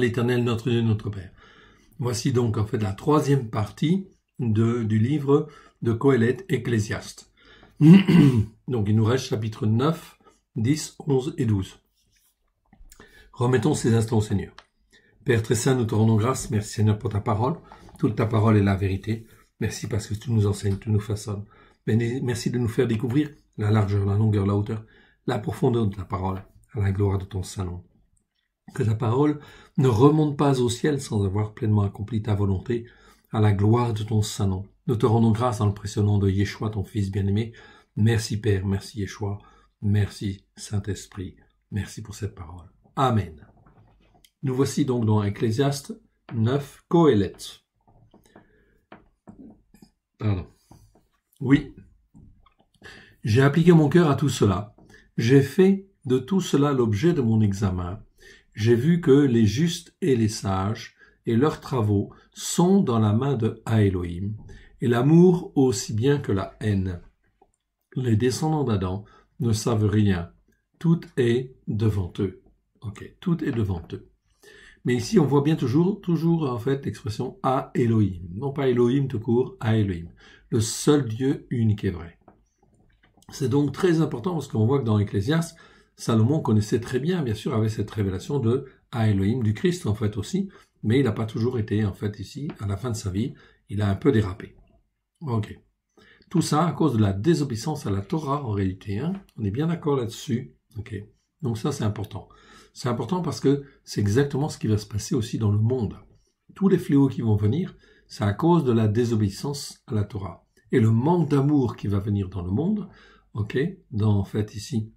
l'Éternel notre Dieu, notre Père. Voici donc en fait la troisième partie du livre de Qoéleth, Ecclésiaste. Donc il nous reste chapitre 9, 10, 11 et 12. Remettons ces instants au Seigneur. Père très saint, nous te rendons grâce. Merci Seigneur pour ta parole. Toute ta parole est la vérité. Merci parce que tu nous enseignes, tu nous façonnes. Merci de nous faire découvrir la largeur, la longueur, la hauteur, la profondeur de ta parole, à la gloire de ton saint nom. Que ta parole ne remonte pas au ciel sans avoir pleinement accompli ta volonté, à la gloire de ton saint nom. Nous te rendons grâce dans le précieux nom de Yeshua, ton Fils bien-aimé. Merci Père, merci Yeshua, merci Saint-Esprit, merci pour cette parole. Amen. Nous voici donc dans Ecclésiaste 9, Qoéleth. Pardon. Oui. J'ai appliqué mon cœur à tout cela. J'ai fait de tout cela l'objet de mon examen. J'ai vu que les justes et les sages et leurs travaux sont dans la main de Elohim, et l'amour aussi bien que la haine. Les descendants d'Adam ne savent rien. Tout est devant eux. Ok, tout est devant eux. Mais ici, on voit bien toujours en fait l'expression à Elohim. Non pas Elohim tout court, à Elohim. Le seul Dieu unique et vrai. C'est donc très important parce qu'on voit que dans l'Ecclésiaste, Salomon connaissait très bien, bien sûr, avec cette révélation de à Elohim, du Christ en fait aussi, mais il n'a pas toujours été en fait ici, à la fin de sa vie, il a un peu dérapé. Ok. Tout ça à cause de la désobéissance à la Torah en réalité. Hein. On est bien d'accord là-dessus. Ok. Donc ça c'est important. C'est important parce que c'est exactement ce qui va se passer aussi dans le monde. Tous les fléaux qui vont venir, c'est à cause de la désobéissance à la Torah. Et le manque d'amour qui va venir dans le monde, ok, dans en fait ici,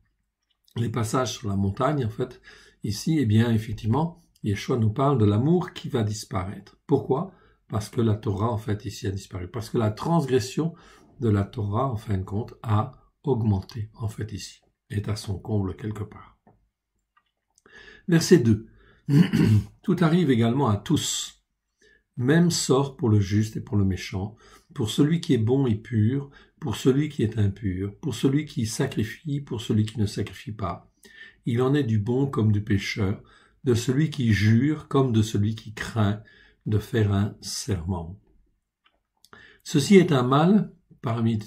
les passages sur la montagne, en fait, ici, eh bien, effectivement, Yeshua nous parle de l'amour qui va disparaître. Pourquoi? Parce que la Torah, en fait, ici, a disparu. Parce que la transgression de la Torah, en fin de compte, a augmenté, en fait, ici, est à son comble quelque part. Verset 2. Tout arrive également à tous. Même sort pour le juste et pour le méchant, pour celui qui est bon et pur, pour celui qui est impur, pour celui qui sacrifie, pour celui qui ne sacrifie pas. Il en est du bon comme du pécheur, de celui qui jure comme de celui qui craint de faire un serment. Ceci est un mal parmi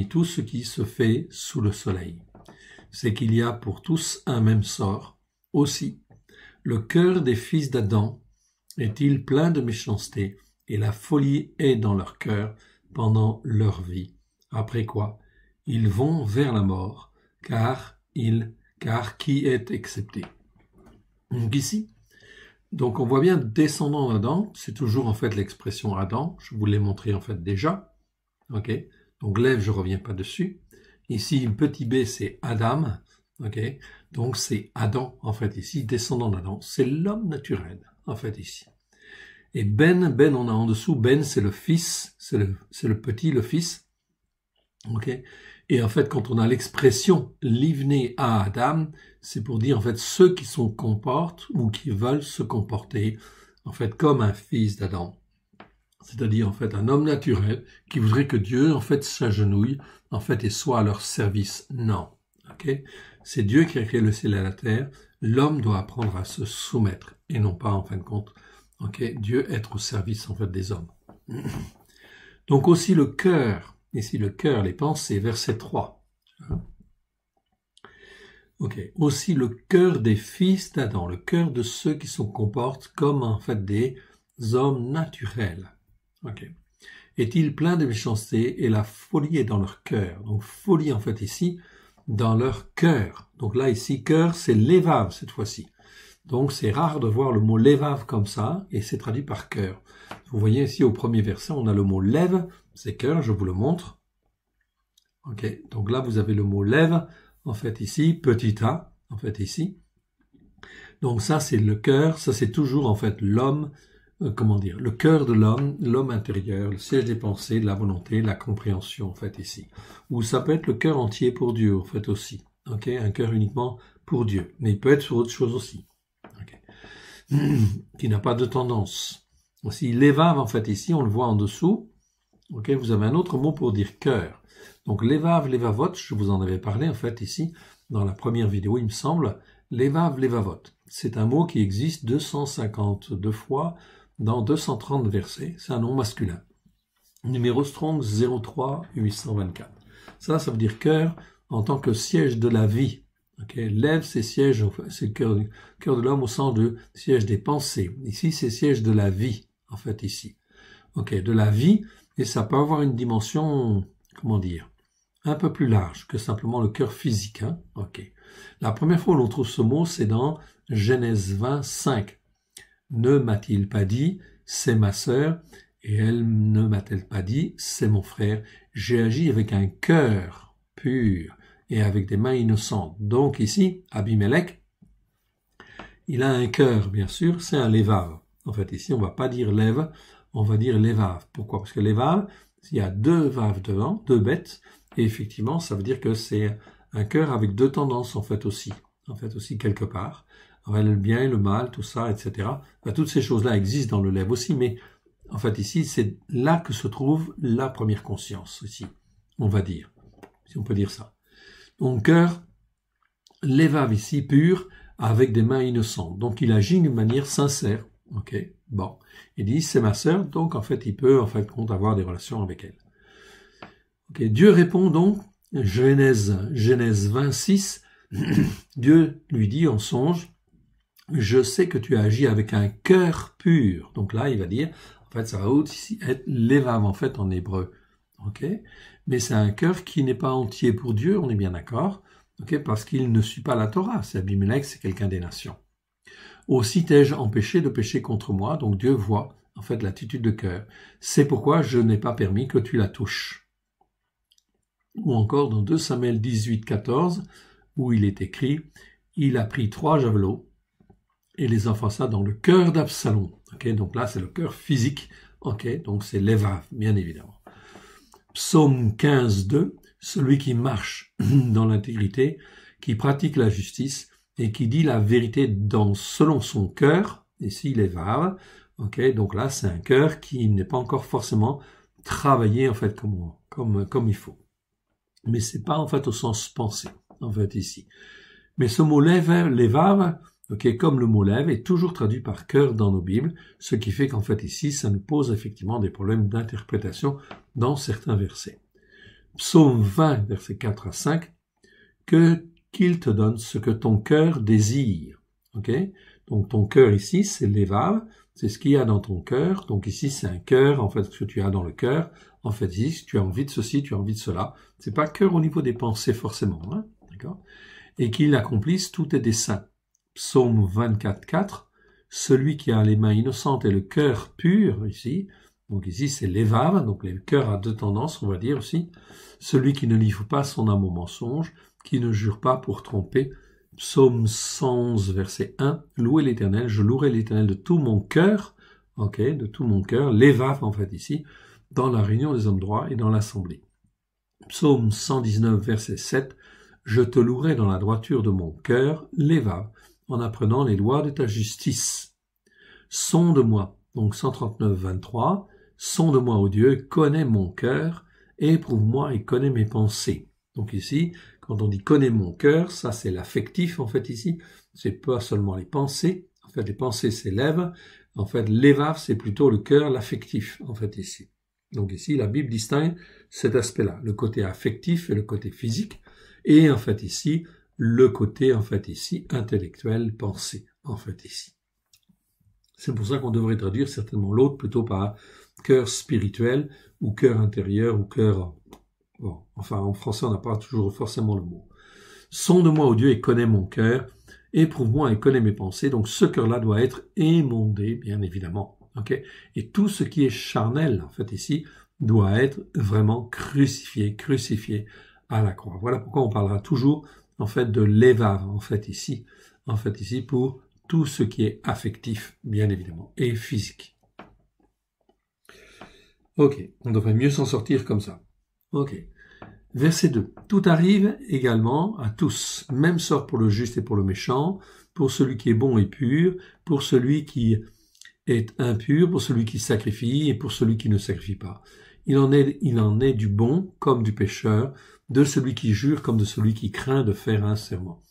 tout ce qui se fait sous le soleil. C'est qu'il y a pour tous un même sort. Aussi, le cœur des fils d'Adam est-il plein de méchanceté, et la folie est dans leur cœur pendant leur vie. Après quoi, ils vont vers la mort, car qui est excepté. Donc ici, on voit bien descendant d'Adam, c'est toujours en fait l'expression Adam, je vous l'ai montré en fait déjà. Ok, donc lève, je reviens pas dessus. Ici, petit b, c'est Adam. Ok, donc c'est Adam en fait ici, descendant d'Adam, c'est l'homme naturel en fait ici. Et Ben on a en dessous, Ben c'est le fils, c'est le petit, le fils. Ok. Et en fait, quand on a l'expression livné à Adam, c'est pour dire en fait ceux qui se comportent ou qui veulent se comporter en fait comme un fils d'Adam. C'est-à-dire en fait un homme naturel qui voudrait que Dieu en fait s'agenouille en fait et soit à leur service. Non. Ok. C'est Dieu qui a créé le ciel et la terre. L'homme doit apprendre à se soumettre et non pas en fin de compte. Ok. Dieu être au service en fait des hommes. Donc aussi le cœur. Ici, le cœur, les pensées, verset 3. Ok. Aussi le cœur des fils d'Adam, le cœur de ceux qui se comportent comme en fait des hommes naturels. Ok. Est-il plein de méchanceté et la folie est dans leur cœur. Donc folie en fait ici, dans leur cœur. Donc là ici, cœur, c'est lévave cette fois-ci. Donc c'est rare de voir le mot lévave comme ça et c'est traduit par cœur. Vous voyez ici au premier verset, on a le mot lève, c'est cœur, je vous le montre. Ok, donc là vous avez le mot lève, en fait ici, petit a, en fait ici. Donc ça c'est le cœur, ça c'est toujours en fait l'homme, le cœur de l'homme intérieur, le siège des pensées, de la volonté, de la compréhension en fait ici. Ou ça peut être le cœur entier pour Dieu en fait aussi. Ok, un cœur uniquement pour Dieu, mais il peut être sur autre chose aussi. Okay. Qui n'a pas de tendance. Aussi, lévave, en fait, ici, on le voit en dessous. Ok, vous avez un autre mot pour dire cœur. Donc, lévave, lévavot, je vous en avais parlé, en fait, ici, dans la première vidéo, il me semble. Levav, levavot. C'est un mot qui existe 252 fois dans 230 versets. C'est un nom masculin. Numéro Strong 03 824. Ça veut dire cœur en tant que siège de la vie. Okay. Lève, c'est siège, c'est le cœur de l'homme au sens de siège des pensées. Ici, c'est siège de la vie, en fait, ici. Okay. De la vie, et ça peut avoir une dimension, comment dire, un peu plus large que simplement le cœur physique. Hein. Okay. La première fois où l'on trouve ce mot, c'est dans Genèse 25. Ne m'a-t-il pas dit, c'est ma sœur, et elle ne m'a-t-elle pas dit, c'est mon frère. J'ai agi avec un cœur pur et avec des mains innocentes. Donc ici, Abimelech, il a un cœur, bien sûr, c'est un levav. En fait, ici, on va pas dire lève, on va dire levav. Pourquoi? Parce que levav, il y a deux vav devant, deux bêtes, et effectivement, ça veut dire que c'est un cœur avec deux tendances, en fait aussi quelque part. Alors, le bien et le mal, tout ça, etc. Enfin, toutes ces choses-là existent dans le lève aussi, mais en fait, ici, c'est là que se trouve la première conscience, ici, on va dire, si on peut dire ça. Donc, cœur, levav ici, pur, avec des mains innocentes. Donc, il agit d'une manière sincère. Ok, bon. Il dit, c'est ma sœur, donc, en fait, il peut, en fait, compte avoir des relations avec elle. Ok, Dieu répond donc, Genèse 26, Dieu lui dit en songe, je sais que tu as agi avec un cœur pur. Donc là, il va dire, en fait, ça va aussi être levav, en fait, en hébreu. Ok, mais c'est un cœur qui n'est pas entier pour Dieu, on est bien d'accord, ok, parce qu'il ne suit pas la Torah. C'est Abimelech, c'est quelqu'un des nations. Aussi t'ai-je empêché de pécher contre moi, donc Dieu voit, en fait, l'attitude de cœur. C'est pourquoi je n'ai pas permis que tu la touches. Ou encore dans 2 Samuel 18, 14, où il est écrit, il a pris 3 javelots et les enfonça dans le cœur d'Absalom. Okay, donc là, c'est le cœur physique. Okay, donc c'est levav, bien évidemment. Psaume 15, 2, celui qui marche dans l'intégrité, qui pratique la justice et qui dit la vérité selon son cœur, ici levav. Okay, donc là, c'est un cœur qui n'est pas encore forcément travaillé en fait comme il faut. Mais c'est pas en fait au sens pensé, en fait ici. Mais ce mot levav, okay, comme le mot lève, est toujours traduit par cœur dans nos Bibles, ce qui fait qu'en fait ici, ça nous pose effectivement des problèmes d'interprétation dans certains versets. Psaume 20, versets 4 à 5, qu'il te donne ce que ton cœur désire. Okay? Donc ton cœur ici, c'est levav, c'est ce qu'il y a dans ton cœur. Donc ici, c'est un cœur, en fait, ce que tu as dans le cœur. En fait, ici, tu as envie de ceci, tu as envie de cela. C'est pas cœur au niveau des pensées forcément, hein, d'accord? Et qu'il accomplisse tous tes desseins. Psaume 24, 4, celui qui a les mains innocentes et le cœur pur, ici, donc ici c'est levav, donc le cœur a deux tendances, on va dire aussi, celui qui ne livre pas son âme au mensonge, qui ne jure pas pour tromper. Psaume 111, verset 1, louez l'Éternel, je louerai l'Éternel de tout mon cœur, ok, de tout mon cœur, levav en fait ici, dans la réunion des hommes droits et dans l'assemblée. Psaume 119, verset 7, je te louerai dans la droiture de mon cœur, levav, en apprenant les lois de ta justice. Sonde-moi, donc 139, 23, sonde-moi, ô Dieu, connais mon cœur, éprouve-moi et connais mes pensées. Donc ici, quand on dit connais mon cœur, ça c'est l'affectif en fait ici, c'est pas seulement les pensées, en fait les pensées s'élèvent, en fait levav c'est plutôt le cœur, l'affectif en fait ici. Donc ici, la Bible distingue cet aspect-là, le côté affectif et le côté physique, et en fait ici, le côté, en fait ici, intellectuel, pensé, en fait ici. C'est pour ça qu'on devrait traduire certainement l'autre plutôt par cœur spirituel, ou cœur intérieur, ou cœur... Bon, enfin, en français, on n'a pas toujours forcément le mot. Sonde-moi, ô Dieu, et connais mon cœur, éprouve-moi et connais mes pensées. Donc ce cœur-là doit être émondé, bien évidemment. Okay, et tout ce qui est charnel, en fait, ici, doit être vraiment crucifié à la croix. Voilà pourquoi on parlera toujours, en fait, de levav, en fait, ici, pour tout ce qui est affectif, bien évidemment, et physique. Ok, on devrait mieux s'en sortir comme ça. Ok. Verset 2. Tout arrive également à tous, même sort pour le juste et pour le méchant, pour celui qui est bon et pur, pour celui qui est impur, pour celui qui sacrifie et pour celui qui ne sacrifie pas. Il en est du bon comme du pécheur, de celui qui jure comme de celui qui craint de faire un serment.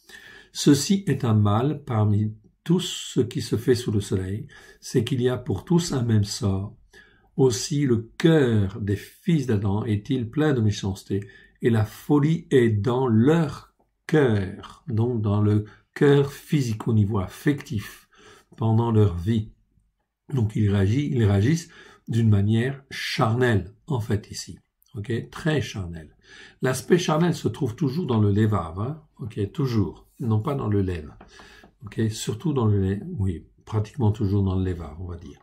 Ceci est un mal parmi tout ce qui se fait sous le soleil, c'est qu'il y a pour tous un même sort. Aussi le cœur des fils d'Adam est-il plein de méchanceté, et la folie est dans leur cœur, donc dans le cœur physique au niveau affectif, pendant leur vie. Donc ils réagissent d'une manière charnelle, en fait, ici. Ok, très charnelle. L'aspect charnel se trouve toujours dans le lévav, hein? Ok, toujours, non pas dans le lève. Ok, surtout dans le lait, oui, pratiquement toujours dans le lévav, on va dire.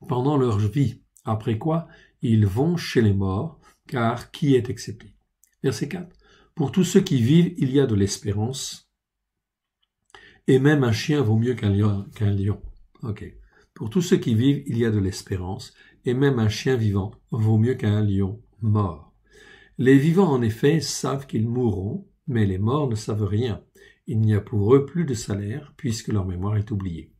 Pendant leur vie, après quoi, ils vont chez les morts, car qui est excepté? Verset 4. Pour tous ceux qui vivent, il y a de l'espérance, et même un chien vaut mieux qu'un lion. Ok. Pour tous ceux qui vivent, il y a de l'espérance, et même un chien vivant vaut mieux qu'un lion mort. Les vivants, en effet, savent qu'ils mourront, mais les morts ne savent rien. Il n'y a pour eux plus de salaire, puisque leur mémoire est oubliée.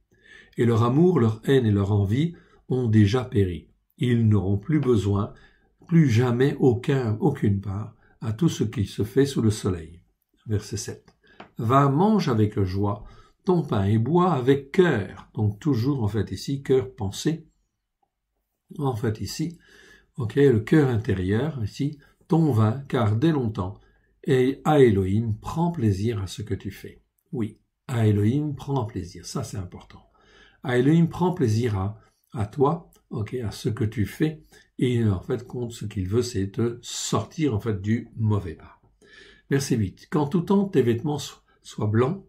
Et leur amour, leur haine et leur envie ont déjà péri. Ils n'auront plus besoin, plus jamais aucune part, à tout ce qui se fait sous le soleil. Verset 7. Va, mange avec joie ton pain et bois avec cœur. Donc toujours, en fait, ici, cœur, pensée. En fait, ici, ok, le cœur intérieur, ici, ton vin, car dès longtemps, et à Elohim prend plaisir à ce que tu fais. Oui, à Elohim prend plaisir, ça c'est important. À Elohim prend plaisir à toi, ok, à ce que tu fais, et en fait, compte ce qu'il veut, c'est te sortir en fait du mauvais pas. Verset 8. Qu'en tout temps tes vêtements soient blancs,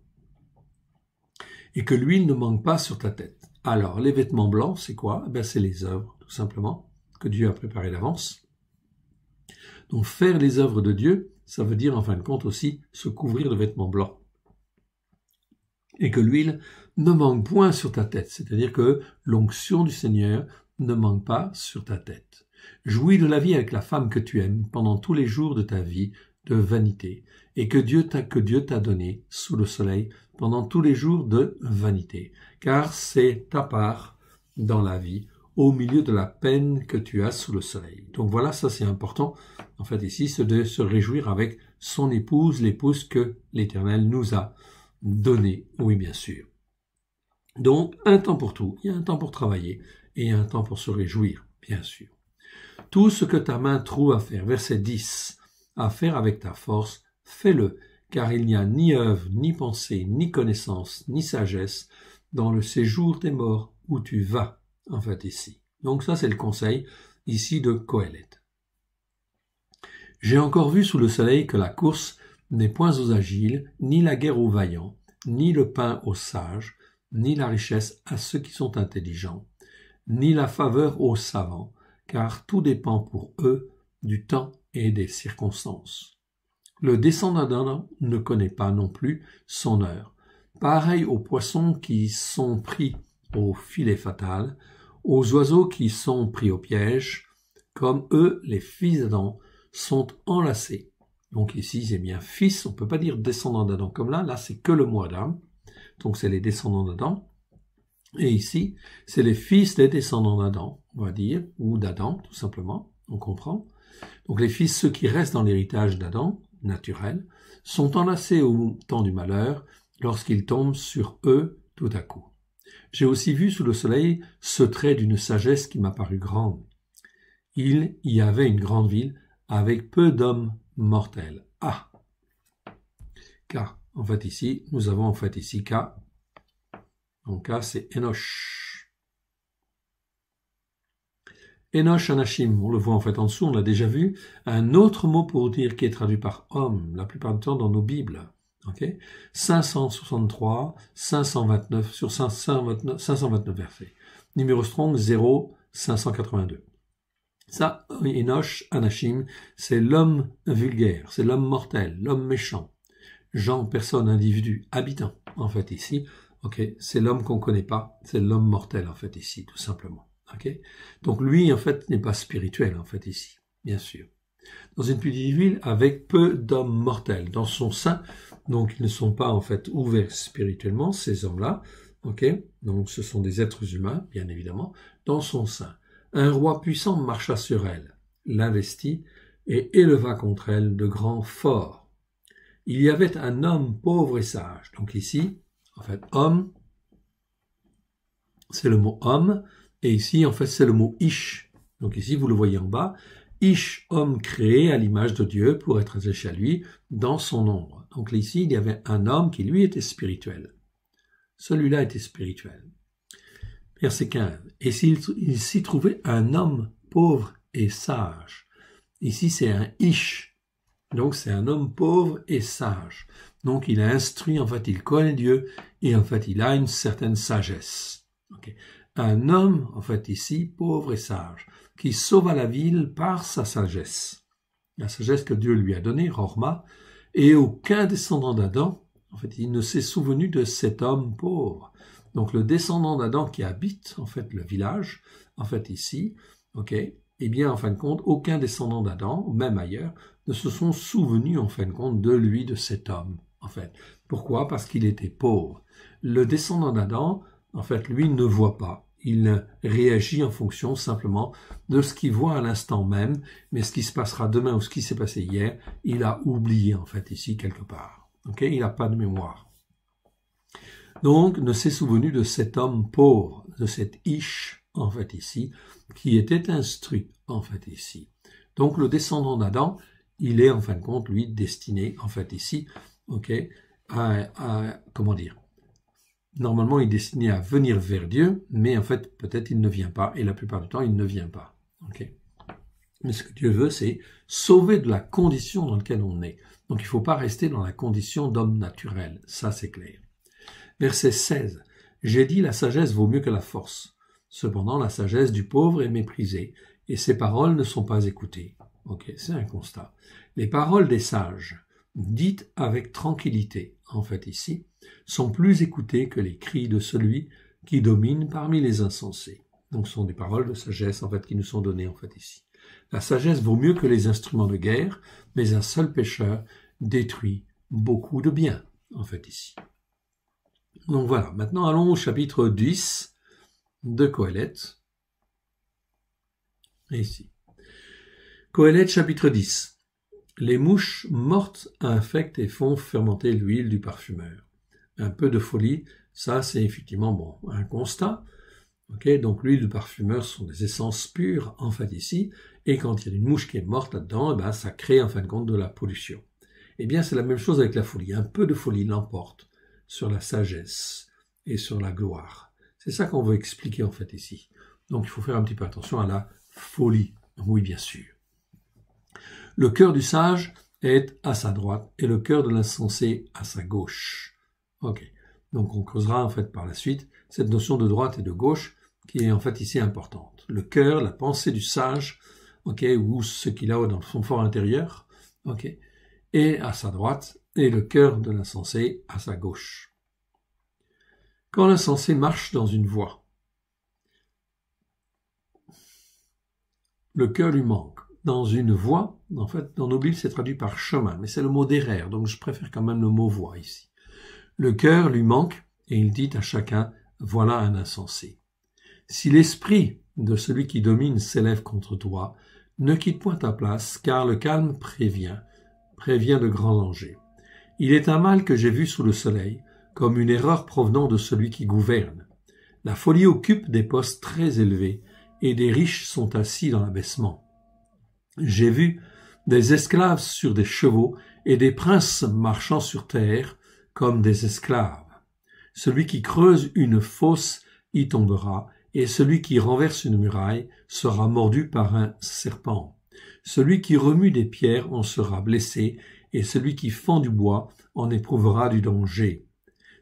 et que l'huile ne manque pas sur ta tête. Alors, les vêtements blancs, c'est quoi? Ben, c'est les œuvres, tout simplement, que Dieu a préparées d'avance. Donc, faire les œuvres de Dieu, ça veut dire, en fin de compte, aussi se couvrir de vêtements blancs. Et que l'huile ne manque point sur ta tête, c'est-à-dire que l'onction du Seigneur ne manque pas sur ta tête. Jouis de la vie avec la femme que tu aimes pendant tous les jours de ta vie de vanité, et que Dieu t'a donné sous le soleil pendant tous les jours de vanité, car c'est ta part dans la vie, au milieu de la peine que tu as sous le soleil. Donc voilà, ça c'est important, en fait ici, c'est de se réjouir avec son épouse, l'épouse que l'Éternel nous a donnée, oui bien sûr. Donc un temps pour tout, il y a un temps pour travailler, et un temps pour se réjouir, bien sûr. Tout ce que ta main trouve à faire, verset 10, à faire avec ta force, fais-le, car il n'y a ni œuvre, ni pensée, ni connaissance, ni sagesse dans le séjour des morts où tu vas, en fait, ici. Donc ça, c'est le conseil, ici, de Qohélet. J'ai encore vu sous le soleil que la course n'est point aux agiles, ni la guerre aux vaillants, ni le pain aux sages, ni la richesse à ceux qui sont intelligents, ni la faveur aux savants, car tout dépend pour eux du temps et des circonstances. Le descendant d'Adam ne connaît pas non plus son heure. Pareil aux poissons qui sont pris au filet fatal, aux oiseaux qui sont pris au piège, comme eux, les fils d'Adam, sont enlacés. Donc ici, c'est bien fils, on ne peut pas dire descendant d'Adam comme là c'est que le mot Adam, donc c'est les descendants d'Adam. Et ici, c'est les fils des descendants d'Adam, on va dire, ou d'Adam, tout simplement, on comprend. Donc les fils, ceux qui restent dans l'héritage d'Adam, naturel, sont enlacés au temps du malheur, lorsqu'ils tombent sur eux tout à coup. J'ai aussi vu sous le soleil ce trait d'une sagesse qui m'a paru grande. Il y avait une grande ville avec peu d'hommes mortels. Ah! Car, en fait ici, nous avons en fait ici K. Donc K, c'est Enoch. Enoch Anashim, on le voit en fait en dessous, on l'a déjà vu. Un autre mot pour dire qui est traduit par homme, la plupart du temps dans nos Bibles. Okay, 563, 529 sur 529 versets. Numéro Strong 0582. Ça, Enoch Anashim, c'est l'homme vulgaire, c'est l'homme mortel, l'homme méchant. Genre, personne, individu, habitant, en fait ici. Ok, c'est l'homme qu'on connaît pas, c'est l'homme mortel en fait ici, tout simplement. Ok, donc lui en fait n'est pas spirituel en fait ici, bien sûr. Dans une petite ville avec peu d'hommes mortels dans son sein, donc ils ne sont pas en fait ouverts spirituellement ces hommes-là. Ok, donc ce sont des êtres humains, bien évidemment, dans son sein. Un roi puissant marcha sur elle, l'investit et éleva contre elle de grands forts. il y avait un homme pauvre et sage. Donc ici, en fait, homme, c'est le mot homme, et ici, en fait, c'est le mot ish. Donc ici, vous le voyez en bas, ish, homme créé à l'image de Dieu pour être attaché à lui dans son ombre. Donc ici, il y avait un homme qui, lui, était spirituel. Celui-là était spirituel. Verset 15. Et s'il s'y trouvait un homme pauvre et sage. Ici, c'est un ish. Donc, c'est un homme pauvre et sage. Donc, il est instruit, en fait, il connaît Dieu et en fait, il a une certaine sagesse. Okay. Un homme, en fait, ici, pauvre et sage, qui sauva la ville par sa sagesse. La sagesse que Dieu lui a donnée, Rorma, et aucun descendant d'Adam, en fait, il ne s'est souvenu de cet homme pauvre. Donc, le descendant d'Adam qui habite, en fait, le village, en fait, ici, ok, eh bien, en fin de compte, aucun descendant d'Adam, même ailleurs, ne se sont souvenus, en fin de compte, de lui, de cet homme, en fait. Pourquoi? Parce qu'il était pauvre. Le descendant d'Adam, en fait, lui, ne voit pas. Il réagit en fonction simplement de ce qu'il voit à l'instant même, mais ce qui se passera demain ou ce qui s'est passé hier, il a oublié, en fait, ici, quelque part. Ok? Il n'a pas de mémoire. Donc, ne s'est souvenu de cet homme pauvre, de cet ish, en fait, ici, qui était instruit, en fait, ici. Donc, le descendant d'Adam, il est, en fin de compte, lui, destiné, en fait, ici, ok, comment dire, normalement, il est destiné à venir vers Dieu, mais en fait, peut-être il ne vient pas, et la plupart du temps, il ne vient pas, ok. Mais ce que Dieu veut, c'est sauver de la condition dans laquelle on est. Donc, il ne faut pas rester dans la condition d'homme naturel, ça, c'est clair. Verset 16. J'ai dit la sagesse vaut mieux que la force. Cependant, la sagesse du pauvre est méprisée, et ses paroles ne sont pas écoutées. Ok, c'est un constat. Les paroles des sages, dites avec tranquillité, en fait ici, sont plus écoutées que les cris de celui qui domine parmi les insensés. Donc, ce sont des paroles de sagesse, en fait, qui nous sont données, en fait, ici. La sagesse vaut mieux que les instruments de guerre, mais un seul pécheur détruit beaucoup de biens, en fait, ici. Donc voilà, maintenant allons au chapitre 10 de Qoheleth. Ici. Qoheleth chapitre 10. Les mouches mortes infectent et font fermenter l'huile du parfumeur. Un peu de folie, ça c'est effectivement bon, un constat. Okay, donc l'huile du parfumeur sont des essences pures, en fait ici, et quand il y a une mouche qui est morte là-dedans, eh ben, ça crée en fin de compte de la pollution. Eh bien c'est la même chose avec la folie, un peu de folie l'emporte sur la sagesse et sur la gloire. C'est ça qu'on veut expliquer en fait ici. Donc il faut faire un petit peu attention à la folie. Oui, bien sûr. Le cœur du sage est à sa droite et le cœur de l'insensé à sa gauche. Ok. Donc on creusera en fait par la suite cette notion de droite et de gauche qui est en fait ici importante. Le cœur, la pensée du sage, ok, ou ce qu'il a dans son fort intérieur, ok, est à sa droite et le cœur de l'insensé à sa gauche. Quand l'insensé marche dans une voie, le cœur lui manque. Dans une voie, en fait, dans nos Bibles, c'est traduit par chemin, mais c'est le mot derer, donc je préfère quand même le mot voie ici. Le cœur lui manque, et il dit à chacun, voilà un insensé. Si l'esprit de celui qui domine s'élève contre toi, ne quitte point ta place, car le calme prévient de grands dangers. Il est un mal que j'ai vu sous le soleil, comme une erreur provenant de celui qui gouverne. La folie occupe des postes très élevés, et des riches sont assis dans l'abaissement. J'ai vu des esclaves sur des chevaux, et des princes marchant sur terre, comme des esclaves. Celui qui creuse une fosse y tombera, et celui qui renverse une muraille sera mordu par un serpent. Celui qui remue des pierres en sera blessé, et celui qui fend du bois en éprouvera du danger.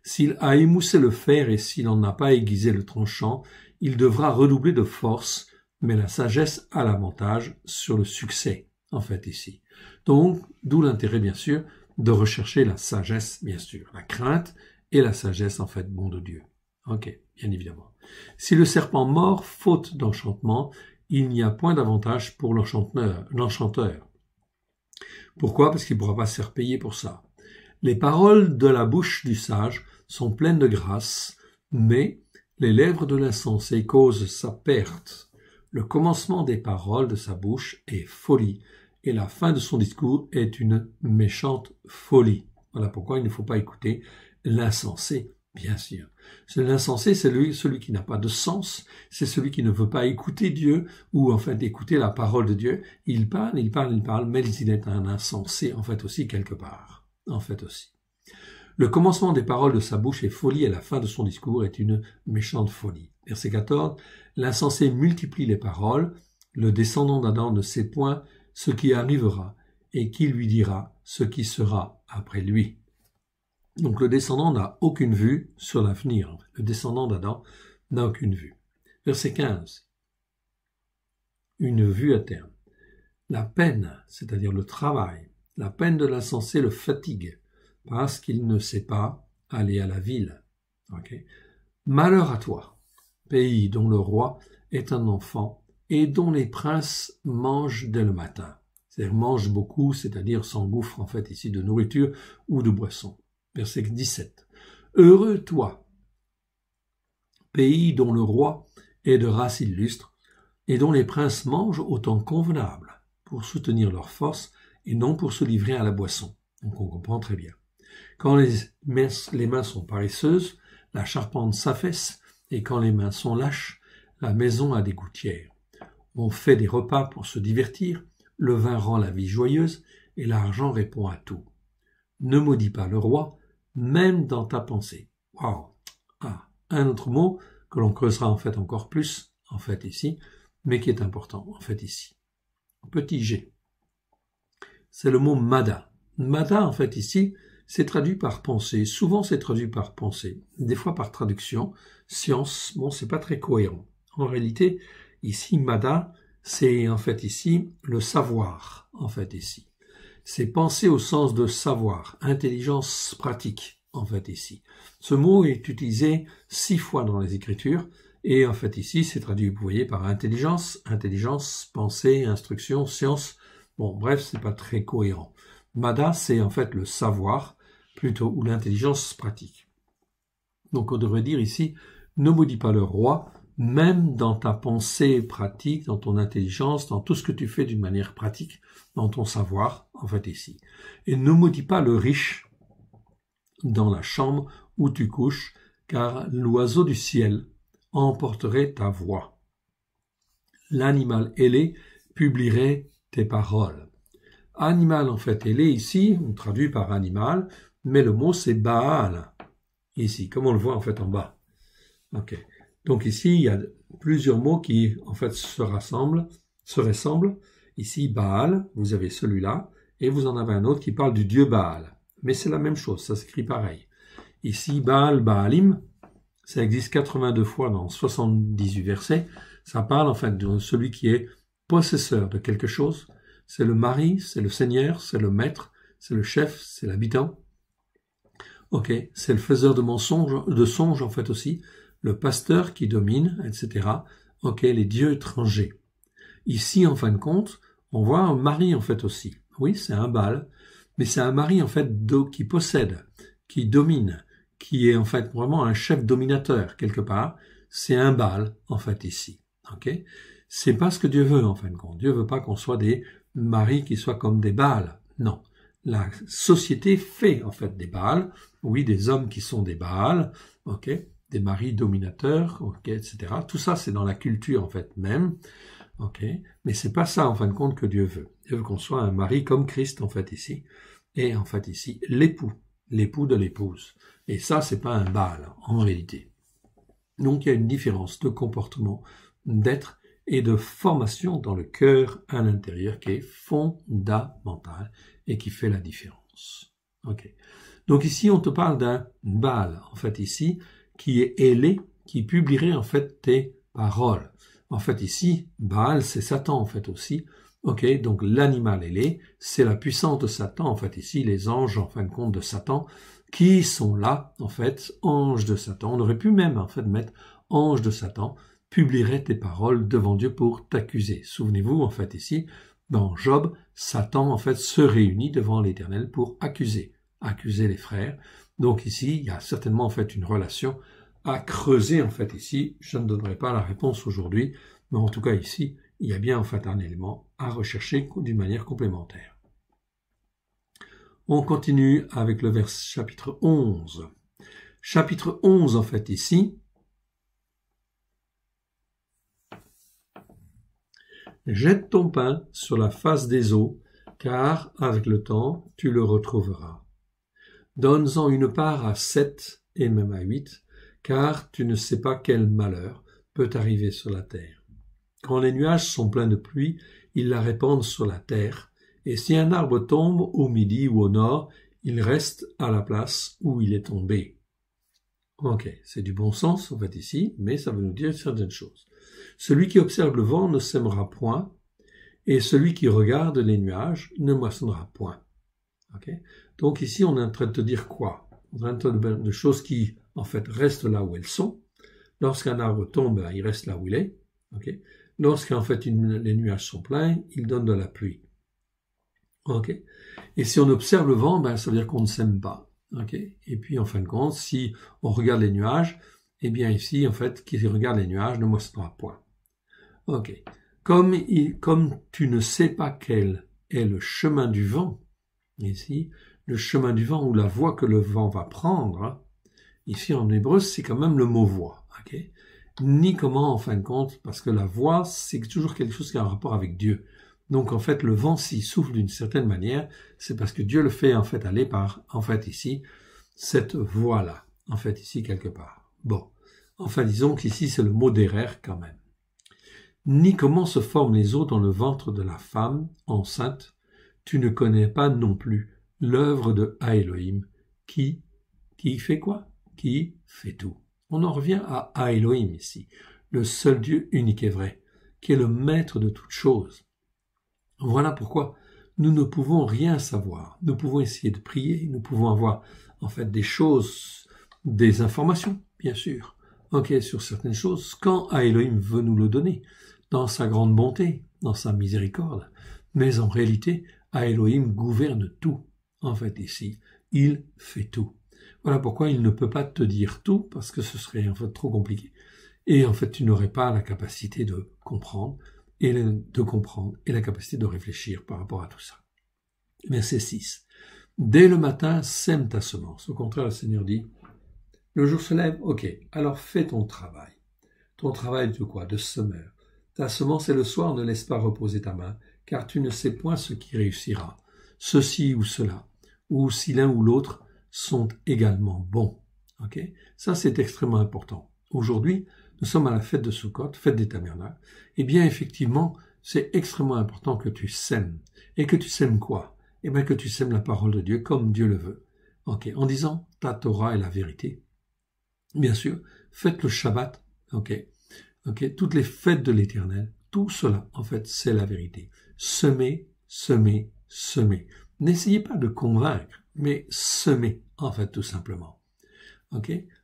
S'il a émoussé le fer et s'il n'en a pas aiguisé le tranchant, il devra redoubler de force, mais la sagesse a l'avantage sur le succès, en fait, ici. Donc, d'où l'intérêt, bien sûr, de rechercher la sagesse, bien sûr, la crainte et la sagesse, en fait, bon de Dieu. Ok, bien évidemment. Si le serpent mord, faute d'enchantement, il n'y a point d'avantage pour l'enchanteur. Pourquoi? Parce qu'il ne pourra pas se faire payer pour ça. Les paroles de la bouche du sage sont pleines de grâce, mais les lèvres de l'insensé causent sa perte. Le commencement des paroles de sa bouche est folie, et la fin de son discours est une méchante folie. Voilà pourquoi il ne faut pas écouter l'insensé, bien sûr. L'insensé, c'est celui qui n'a pas de sens, c'est celui qui ne veut pas écouter Dieu, ou en fait écouter la parole de Dieu. Il parle, mais il est un insensé, en fait aussi, quelque part. En fait aussi. Le commencement des paroles de sa bouche est folie et la fin de son discours est une méchante folie. Verset 14. L'insensé multiplie les paroles, le descendant d'Adam ne sait point ce qui arrivera et qui lui dira ce qui sera après lui. Donc le descendant n'a aucune vue sur l'avenir. Le descendant d'Adam n'a aucune vue. Verset 15. Une vue à terme. La peine, c'est-à-dire le travail, la peine de l'insensé le fatigue, parce qu'il ne sait pas aller à la ville. Okay. Malheur à toi, pays dont le roi est un enfant et dont les princes mangent dès le matin. C'est-à-dire mangent beaucoup, c'est-à-dire s'engouffrent en fait ici de nourriture ou de boisson. Verset 17. Heureux toi, pays dont le roi est de race illustre et dont les princes mangent au temps convenable pour soutenir leur force et non pour se livrer à la boisson. Donc on comprend très bien. Quand les mains sont paresseuses, la charpente s'affaisse, et quand les mains sont lâches, la maison a des gouttières. On fait des repas pour se divertir, le vin rend la vie joyeuse, et l'argent répond à tout. Ne maudis pas le roi, même dans ta pensée. Wow. Ah, un autre mot que l'on creusera en fait encore plus, en fait ici, mais qui est important, en fait ici. Petit g. C'est le mot mada. Mada, en fait ici, c'est traduit par pensée. Souvent, c'est traduit par pensée. Des fois par traduction. Science, bon, c'est pas très cohérent. En réalité, ici, mada, c'est en fait ici le savoir, en fait ici. C'est penser au sens de savoir, intelligence pratique, en fait ici. Ce mot est utilisé 6 fois dans les Écritures, et en fait ici, c'est traduit, vous voyez, par intelligence, pensée, instruction, science. Bon, bref, c'est pas très cohérent. Mada, c'est en fait le savoir, plutôt, ou l'intelligence pratique. Donc on devrait dire ici, ne maudis pas le roi, même dans ta pensée pratique, dans ton intelligence, dans tout ce que tu fais d'une manière pratique, dans ton savoir, en fait ici. Et ne maudis pas le riche dans la chambre où tu couches, car l'oiseau du ciel emporterait ta voix. L'animal ailé publierait tes paroles. Animal, en fait, ailé, ici, on traduit par animal, mais le mot c'est Baal, ici, comme on le voit en fait en bas. Ok. Donc ici, il y a plusieurs mots qui, en fait, se ressemblent. Ici, Baal, vous avez celui-là, et vous en avez un autre qui parle du dieu Baal. Mais c'est la même chose, ça s'écrit pareil. Ici, Baal, Baalim, ça existe 82 fois dans 78 versets. Ça parle, en fait, de celui qui est possesseur de quelque chose. C'est le mari, c'est le seigneur, c'est le maître, c'est le chef, c'est l'habitant. Ok, c'est le faiseur de songes en fait aussi, le pasteur qui domine, etc. Ok, les dieux étrangers. Ici, en fin de compte, on voit un mari en fait aussi. Oui, c'est un Baal, mais c'est un mari en fait qui possède, qui domine, qui est en fait vraiment un chef dominateur quelque part. C'est un Baal en fait ici. Ok, c'est pas ce que Dieu veut en fin de compte. Dieu veut pas qu'on soit des maris qui soient comme des Baals. Non. La société fait en fait des Baals, oui, des hommes qui sont des Baals, ok, des maris dominateurs, ok, etc. Tout ça, c'est dans la culture en fait même, ok, mais c'est pas ça en fin de compte que Dieu veut. Dieu veut qu'on soit un mari comme Christ en fait ici, et en fait ici l'époux de l'épouse. Et ça, c'est pas un Baal en réalité. Donc il y a une différence de comportement, d'être et de formation dans le cœur à l'intérieur qui est fondamentale et qui fait la différence. Ok. Donc ici, on te parle d'un Baal, en fait ici, qui est ailé, qui publierait en fait tes paroles. En fait ici, Baal, c'est Satan en fait aussi. Ok, donc l'animal ailé, c'est la puissance de Satan, en fait ici, les anges en fin de compte de Satan, qui sont là, en fait, anges de Satan. On aurait pu même en fait mettre ange de Satan, publierait tes paroles devant Dieu pour t'accuser. Souvenez-vous, en fait, ici, dans Job, Satan, en fait, se réunit devant l'Éternel pour accuser les frères. Donc ici, il y a certainement, en fait, une relation à creuser, en fait, ici. Je ne donnerai pas la réponse aujourd'hui, mais en tout cas, ici, il y a bien, en fait, un élément à rechercher d'une manière complémentaire. On continue avec le chapitre 11. Chapitre 11, en fait, ici. Jette ton pain sur la face des eaux, car avec le temps, tu le retrouveras. Donne-en une part à 7 et même à 8, car tu ne sais pas quel malheur peut arriver sur la terre. Quand les nuages sont pleins de pluie, ils la répandent sur la terre, et si un arbre tombe au midi ou au nord, il reste à la place où il est tombé. Ok, c'est du bon sens en fait ici, mais ça veut nous dire certaines choses. Celui qui observe le vent ne sèmera point, et celui qui regarde les nuages ne moissonnera point. Okay. Donc ici, on est en train de te dire quoi? On est en train de dire de choses qui, en fait, restent là où elles sont. Lorsqu'un arbre tombe, il reste là où il est. Okay. Lorsqu'en fait les nuages sont pleins, il donne de la pluie. Okay. Et si on observe le vent, ça veut dire qu'on ne sème pas. Okay. Et puis, en fin de compte, si on regarde les nuages, eh bien ici, en fait, qui regarde les nuages ne moissonnera point. Ok. Comme tu ne sais pas quel est le chemin du vent, ici, le chemin du vent ou la voie que le vent va prendre, ici en hébreu, c'est quand même le mot voie, okay? Ni comment en fin de compte, parce que la voie, c'est toujours quelque chose qui a un rapport avec Dieu. Donc en fait, le vent, s'il souffle d'une certaine manière, c'est parce que Dieu le fait en fait aller par, en fait ici, cette voie-là, en fait ici quelque part. Bon, enfin disons qu'ici c'est le mot d'Hérer quand même. Ni comment se forment les os dans le ventre de la femme enceinte, tu ne connais pas non plus l'œuvre de Elohim, qui fait quoi? Qui fait tout. On en revient à Elohim ici, le seul Dieu unique et vrai, qui est le maître de toutes choses. Voilà pourquoi nous ne pouvons rien savoir. Nous pouvons essayer de prier, nous pouvons avoir en fait des choses, des informations, bien sûr, sur certaines choses, quand Elohim veut nous le donner, dans sa grande bonté, dans sa miséricorde. Mais en réalité, Elohim gouverne tout, en fait, ici. Il fait tout. Voilà pourquoi il ne peut pas te dire tout, parce que ce serait en fait trop compliqué. Et en fait, tu n'aurais pas la capacité de comprendre, et la capacité de réfléchir par rapport à tout ça. Verset 6. Dès le matin, sème ta semence. Au contraire, le Seigneur dit, le jour se lève, ok, alors fais ton travail. Ton travail de quoi? De semeur. Ta semence et le soir, ne laisse pas reposer ta main, car tu ne sais point ce qui réussira, ceci ou cela, ou si l'un ou l'autre sont également bons. Okay? Ça, c'est extrêmement important. Aujourd'hui, nous sommes à la fête de Sukkot, fête des Tabernacles. Eh bien, effectivement, c'est extrêmement important que tu sèmes. Et que tu sèmes quoi? Eh bien, que tu sèmes la parole de Dieu comme Dieu le veut. Okay? En disant, ta Torah est la vérité. Bien sûr, faites le Shabbat, toutes les fêtes de l'Éternel, tout cela, en fait, c'est la vérité. Semez, semez, semez. N'essayez pas de convaincre, mais semez, en fait, tout simplement.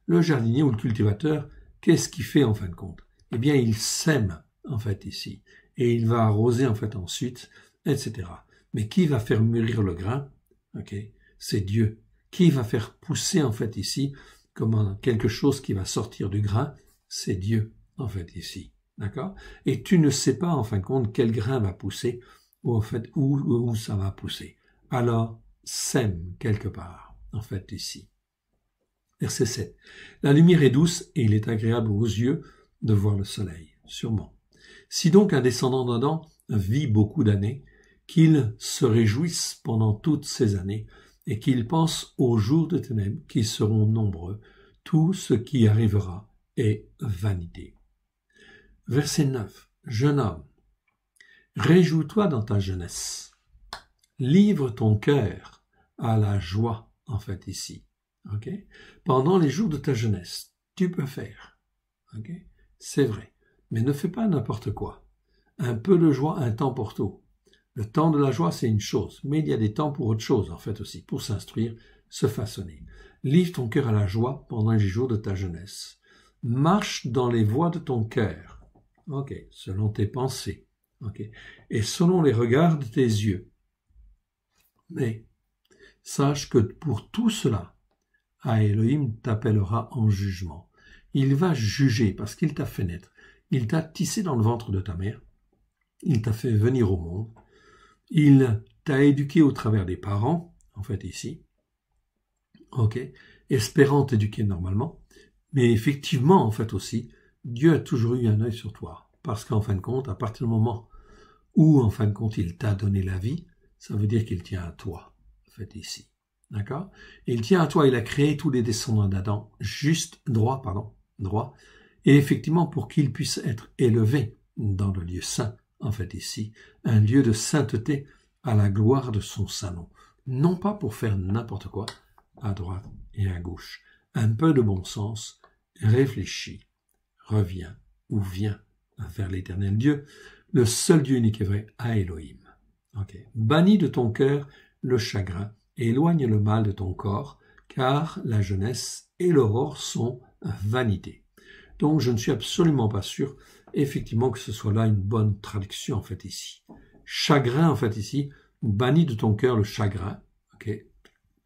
Le jardinier ou le cultivateur, qu'est-ce qu'il fait en fin de compte? Eh bien, il sème, en fait, ici. Et il va arroser, en fait, ensuite, etc. Mais qui va faire mûrir le grain? C'est Dieu. Qui va faire pousser, en fait, ici, comme quelque chose qui va sortir du grain? C'est Dieu. En fait, ici. D'accord? Et tu ne sais pas, en fin de compte, quel grain va pousser, ou en fait, où ça va pousser. Alors, sème quelque part, en fait, ici. Verset 7. La lumière est douce et il est agréable aux yeux de voir le soleil, sûrement. Si donc un descendant d'Adam vit beaucoup d'années, qu'il se réjouisse pendant toutes ces années, et qu'il pense aux jours de ténèbres qui seront nombreux, tout ce qui arrivera est vanité. Verset 9. Jeune homme, réjouis-toi dans ta jeunesse. Livre ton cœur à la joie, en fait, ici. Pendant les jours de ta jeunesse, tu peux faire. C'est vrai. Mais ne fais pas n'importe quoi. Un peu de joie, un temps pour tout. Le temps de la joie, c'est une chose, mais il y a des temps pour autre chose, en fait, aussi, pour s'instruire, se façonner. Livre ton cœur à la joie pendant les jours de ta jeunesse. Marche dans les voies de ton cœur. Selon tes pensées. Et selon les regards de tes yeux. Mais sache que pour tout cela, Elohim t'appellera en jugement. Il va juger parce qu'il t'a fait naître. Il t'a tissé dans le ventre de ta mère. Il t'a fait venir au monde. Il t'a éduqué au travers des parents. en fait, ici. Ok, espérant t'éduquer normalement. Mais effectivement, en fait aussi, Dieu a toujours eu un œil sur toi. Parce qu'en fin de compte, à partir du moment où, en fin de compte, il t'a donné la vie, ça veut dire qu'il tient à toi, en fait, ici. D'accord? Et il tient à toi, il a créé tous les descendants d'Adam, droit. Et effectivement, pour qu'ils puissent être élevés dans le lieu saint, en fait, ici, un lieu de sainteté à la gloire de son saint nom. Non pas pour faire n'importe quoi, à droite et à gauche. Un peu de bon sens, réfléchis, reviens ou viens vers l'éternel Dieu, le seul Dieu unique et vrai, à Elohim. Okay. Bannis de ton cœur le chagrin et éloigne le mal de ton corps, car la jeunesse et l'aurore sont vanité. Donc je ne suis absolument pas sûr, effectivement, que ce soit là une bonne traduction, en fait, ici. Chagrin, en fait, ici, bannis de ton cœur le chagrin, ok,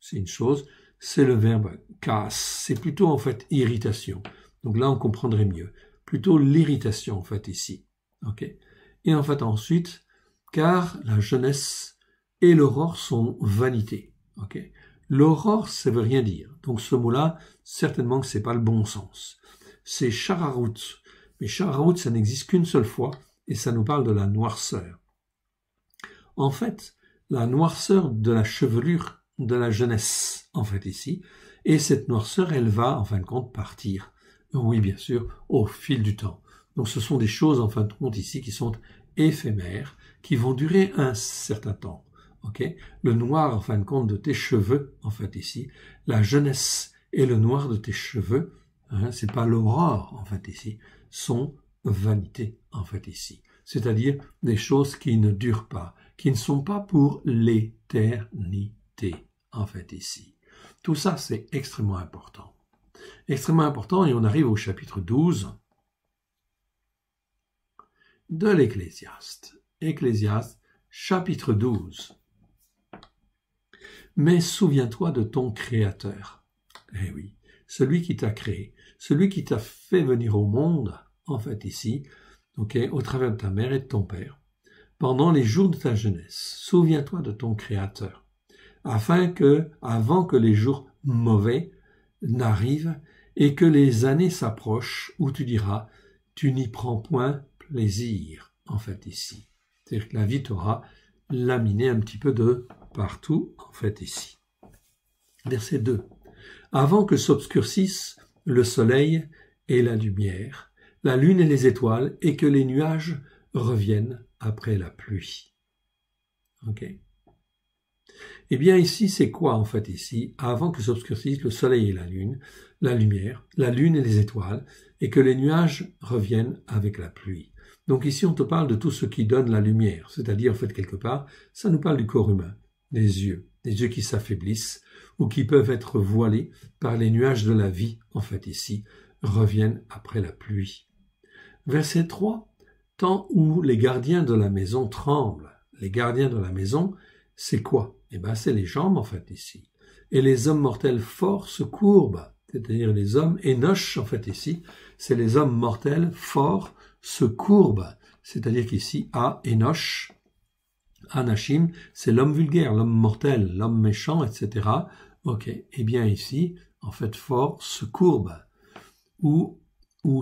c'est une chose, c'est le verbe casse, c'est plutôt, en fait, irritation. Donc là, on comprendrait mieux. Plutôt l'irritation, en fait, ici. Ok. Et en fait, ensuite, car la jeunesse et l'aurore sont vanité. Ok. L'aurore, ça veut rien dire. Donc ce mot-là, certainement que c'est pas le bon sens. C'est chararout. Mais chararout, ça n'existe qu'une seule fois, et ça nous parle de la noirceur. En fait, la noirceur de la chevelure de la jeunesse, en fait, ici, et cette noirceur, elle va, en fin de compte, partir. Oui, bien sûr, au fil du temps. Donc ce sont des choses, en fin de compte, ici, qui sont éphémères, qui vont durer un certain temps. Okay? Le noir, en fin de compte, de tes cheveux, en fait, ici, la jeunesse et le noir de tes cheveux, hein, c'est pas l'aurore, en fait, ici, sont vanité, en fait, ici. C'est-à-dire des choses qui ne durent pas, qui ne sont pas pour l'éternité, en fait, ici. Tout ça, c'est extrêmement important. Extrêmement important, et on arrive au chapitre 12 de l'Ecclésiaste. Ecclésiaste, chapitre 12. Mais souviens-toi de ton Créateur. Eh oui, celui qui t'a créé, celui qui t'a fait venir au monde, en fait ici, okay, au travers de ta mère et de ton père, pendant les jours de ta jeunesse. Souviens-toi de ton Créateur, afin que, avant que les jours mauvais n'arrivent et que les années s'approchent où tu diras, tu n'y prends point plaisir, en fait ici. C'est-à-dire que la vie t'aura laminé un petit peu de partout, en fait, ici. Verset 2. Avant que s'obscurcissent le soleil et la lumière, la lune et les étoiles, et que les nuages reviennent après la pluie. Ok. Eh bien, ici, c'est quoi, en fait, ici? Avant que s'obscurcissent le soleil et la lune, la lumière, la lune et les étoiles, et que les nuages reviennent avec la pluie. Donc ici, on te parle de tout ce qui donne la lumière, c'est-à-dire, en fait, quelque part, ça nous parle du corps humain, des yeux qui s'affaiblissent ou qui peuvent être voilés par les nuages de la vie, en fait, ici, reviennent après la pluie. Verset 3, temps où les gardiens de la maison tremblent. Les gardiens de la maison, c'est quoi? Eh bien, c'est les jambes, en fait, ici. Et les hommes mortels forts se courbent, c'est-à-dire les hommes, Enoch, en fait, ici, c'est les hommes mortels forts se courbent, c'est-à-dire qu'ici, Enoch, Anachim, c'est l'homme vulgaire, l'homme mortel, l'homme méchant, etc. Ok, eh bien ici, en fait, fort se courbe, ou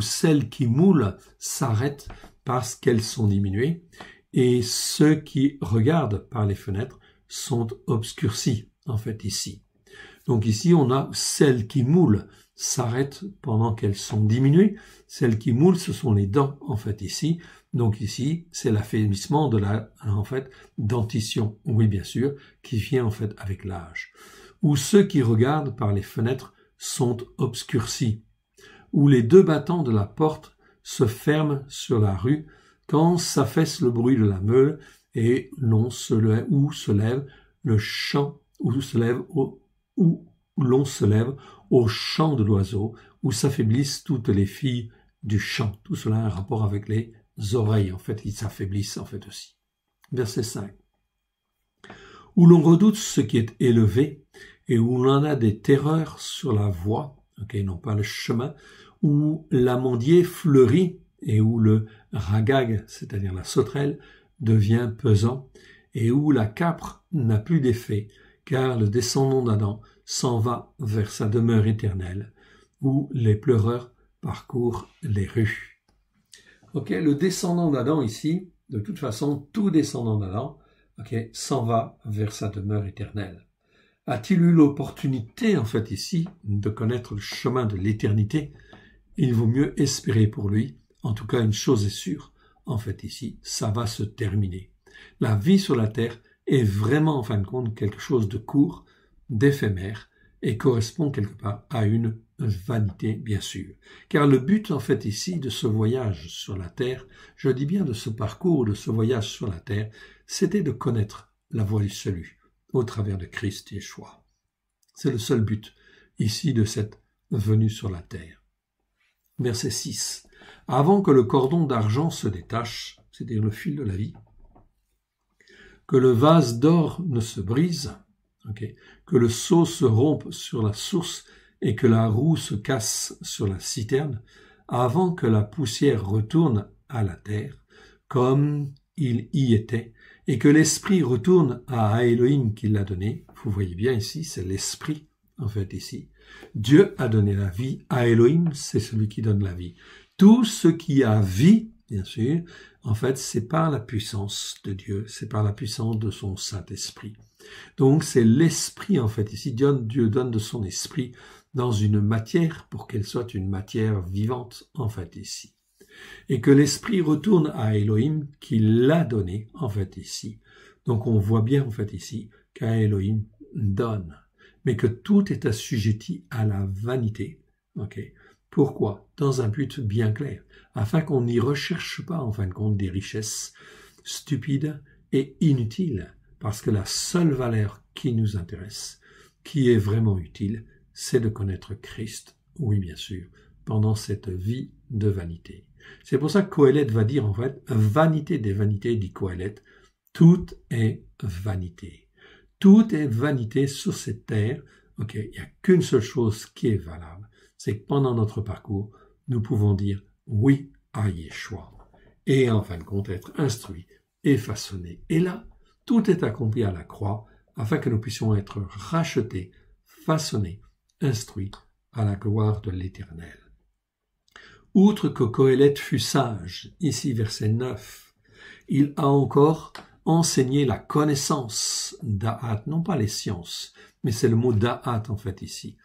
celles qui moulent s'arrêtent parce qu'elles sont diminuées, et ceux qui regardent par les fenêtres sont obscurcis, en fait, ici. Donc ici, on a celles qui moulent s'arrêtent pendant qu'elles sont diminuées. Celles qui moulent, ce sont les dents, en fait, ici. Donc ici, c'est l'affaiblissement de la, en fait, dentition. Oui, bien sûr, qui vient, en fait, avec l'âge. Ou ceux qui regardent par les fenêtres sont obscurcis. Ou les deux battants de la porte se ferment sur la rue quand s'affaisse le bruit de la meule et l'on se lève le chant, ou l'on se lève au chant de l'oiseau, où s'affaiblissent toutes les filles du chant. Tout cela a un rapport avec les oreilles, en fait, ils s'affaiblissent, en fait, aussi. Verset 5. Où l'on redoute ce qui est élevé, et où l'on a des terreurs sur la voie, ok, non pas le chemin, où l'amandier fleurit, et où le ragag, c'est-à-dire la sauterelle, devient pesant, et où la capre n'a plus d'effet, car le descendant d'Adam s'en va vers sa demeure éternelle, où les pleureurs parcourent les rues. Ok, le descendant d'Adam ici, de toute façon, tout descendant d'Adam, s'en va vers sa demeure éternelle. A-t-il eu l'opportunité, en fait, ici, de connaître le chemin de l'éternité? Il vaut mieux espérer pour lui. En tout cas, une chose est sûre, en fait, ici, ça va se terminer. La vie sur la terre est vraiment, en fin de compte, quelque chose de court, d'éphémère, et correspond quelque part à une vanité, bien sûr. Car le but, en fait, ici, de ce voyage sur la terre, je dis bien de ce parcours, de ce voyage sur la terre, c'était de connaître la voie du salut au travers de Christ Yeshua. C'est le seul but, ici, de cette venue sur la terre. Verset 6. Avant que le cordon d'argent se détache, c'est-à-dire le fil de la vie, que le vase d'or ne se brise, que le seau se rompe sur la source et que la roue se casse sur la citerne, avant que la poussière retourne à la terre, comme il y était, et que l'esprit retourne à Elohim qui l'a donné. Vous voyez bien ici, c'est l'esprit, en fait, ici. Dieu a donné la vie. À Elohim, c'est celui qui donne la vie. Tout ce qui a vie, bien sûr, en fait, c'est par la puissance de Dieu, c'est par la puissance de son Saint-Esprit. Donc, c'est l'esprit, en fait, ici. Dieu donne de son esprit dans une matière pour qu'elle soit une matière vivante, en fait, ici. Et que l'esprit retourne à Elohim qui l'a donné, en fait, ici. Donc, on voit bien, en fait, ici, qu'à Elohim donne, mais que tout est assujetti à la vanité. Pourquoi? Dans un but bien clair, afin qu'on n'y recherche pas, en fin de compte, des richesses stupides et inutiles, parce que la seule valeur qui nous intéresse, qui est vraiment utile, c'est de connaître Christ, oui bien sûr, pendant cette vie de vanité. C'est pour ça que Qohélet va dire, en fait, vanité des vanités, dit Qohélet, tout est vanité. Tout est vanité sur cette terre. Il n'y a qu'une seule chose qui est valable, c'est que pendant notre parcours, nous pouvons dire oui à Yeshua. Et en fin de compte, être instruits et façonnés. Et là, tout est accompli à la croix, afin que nous puissions être rachetés, façonnés, instruits à la gloire de l'Éternel. Outre que Qohélet fut sage, ici verset 9, il a encore enseigné la connaissance d'A'at, non pas les sciences, mais c'est le mot Da'at en fait ici.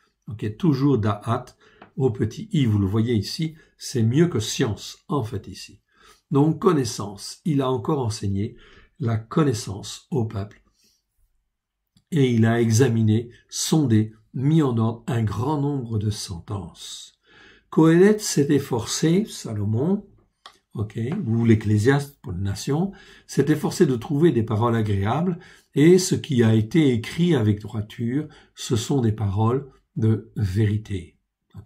Toujours Da'at au petit i, vous le voyez ici, c'est mieux que science en fait ici. Donc connaissance, il a encore enseigné la connaissance au peuple. Et il a examiné, sondé, mis en ordre un grand nombre de sentences. Qohélet s'est efforcé, Salomon, ou l'Ecclésiaste pour les nations, s'est efforcé de trouver des paroles agréables, et ce qui a été écrit avec droiture, ce sont des paroles de vérité.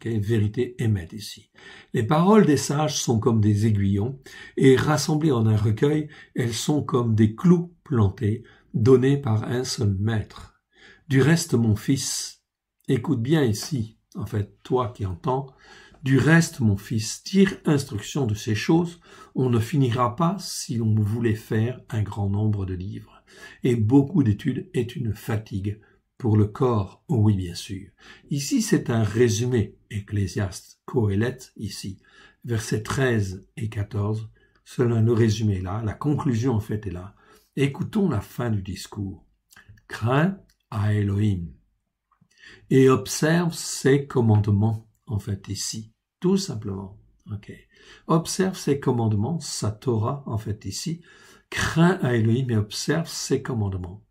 Vérité émette ici. Les paroles des sages sont comme des aiguillons, et rassemblées en un recueil, elles sont comme des clous plantés, donnés par un seul maître. Du reste, mon fils, écoute bien ici, en fait, toi qui entends, du reste, mon fils, tire instruction de ces choses, on ne finira pas si l'on voulait faire un grand nombre de livres. Et beaucoup d'études est une fatigue pour le corps, oui bien sûr. Ici, c'est un résumé, Ecclésiaste, Qohélet, ici, versets 13 et 14, cela le résumé est là, la conclusion en fait est là. Écoutons la fin du discours. Crains à Elohim et observe ses commandements, en fait ici. Tout simplement. Observe ses commandements, sa Torah, en fait, ici. Crains à Elohim et observe ses commandements.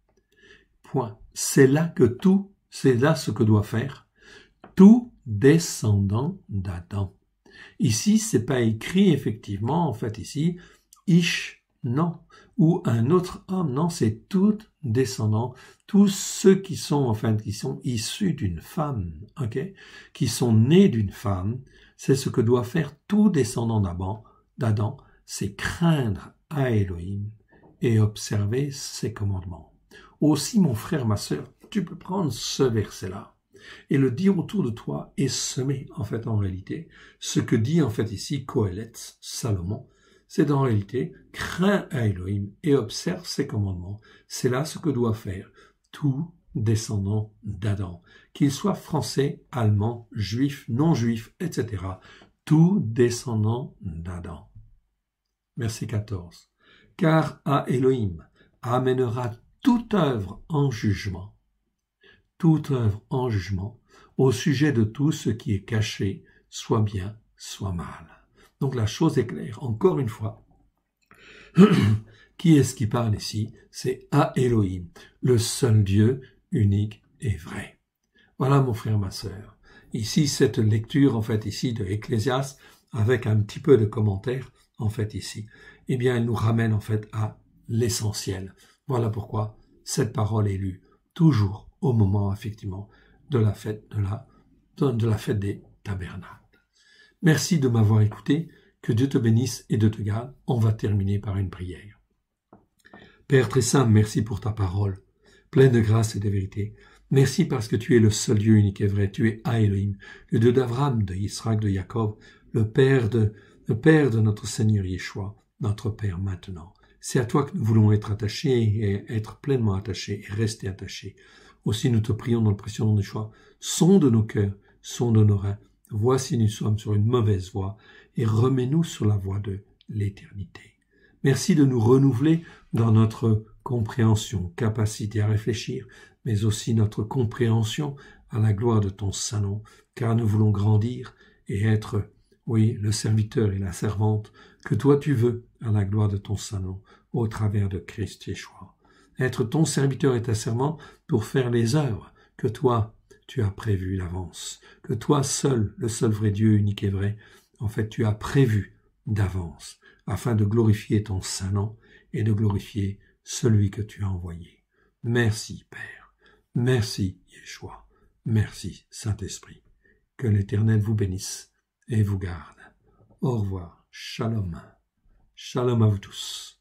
Point. C'est là ce que doit faire tout descendant d'Adam. Ici, c'est pas écrit, effectivement, en fait, ici, Ish, non. Ou un autre homme, non, c'est tout descendant, tous ceux qui sont, qui sont issus d'une femme, qui sont nés d'une femme, c'est ce que doit faire tout descendant d'Adam, c'est craindre à Elohim et observer ses commandements. Aussi, mon frère, ma sœur, tu peux prendre ce verset-là et le dire autour de toi et semer, en réalité, ce que dit, ici, Qohélet, Salomon, c'est en réalité, crains à Elohim et observe ses commandements. C'est là ce que doit faire tout descendant d'Adam. Qu'ils soient français, allemands, juifs, non-juifs, etc. Tout descendant d'Adam. Verset 14. Car à Elohim amènera toute œuvre en jugement au sujet de tout ce qui est caché, soit bien, soit mal. Donc la chose est claire. Encore une fois, qui est-ce qui parle ici? C'est à Elohim, le seul Dieu unique et vrai. Voilà mon frère, ma sœur. Ici, cette lecture, en fait, ici, de Ecclésiaste, avec un petit peu de commentaire, en fait, ici, eh bien, elle nous ramène, en fait, à l'essentiel. Voilà pourquoi cette parole est lue toujours au moment, effectivement, de la fête des tabernacles. Merci de m'avoir écouté. Que Dieu te bénisse et de te garde. On va terminer par une prière. Père très saint, merci pour ta parole, pleine de grâce et de vérité. Merci parce que tu es le seul Dieu unique et vrai. Tu es Elohim, le Dieu d'Abraham, de Israël, de Jacob, le Père de notre Seigneur Yeshua, notre Père maintenant. C'est à toi que nous voulons être attachés et être pleinement attachés et rester attachés. Aussi nous te prions dans le précieux nom de Yeshua. Sonde nos cœurs, sonde nos reins. Vois si nous sommes sur une mauvaise voie et remets-nous sur la voie de l'éternité. Merci de nous renouveler dans notre compréhension, capacité à réfléchir, mais aussi notre compréhension à la gloire de ton Saint-Nom, car nous voulons grandir et être, oui, le serviteur et la servante que toi tu veux à la gloire de ton Saint-Nom, au travers de Christ Yeshua. Être ton serviteur et ta servante pour faire les œuvres que toi tu as prévues d'avance, que toi seul, le seul vrai Dieu unique et vrai, en fait tu as prévu d'avance, afin de glorifier ton Saint-Nom et de glorifier celui que tu as envoyé. Merci, Père. Merci, Yeshua. Merci, Saint-Esprit. Que l'Éternel vous bénisse et vous garde. Au revoir. Shalom. Shalom à vous tous.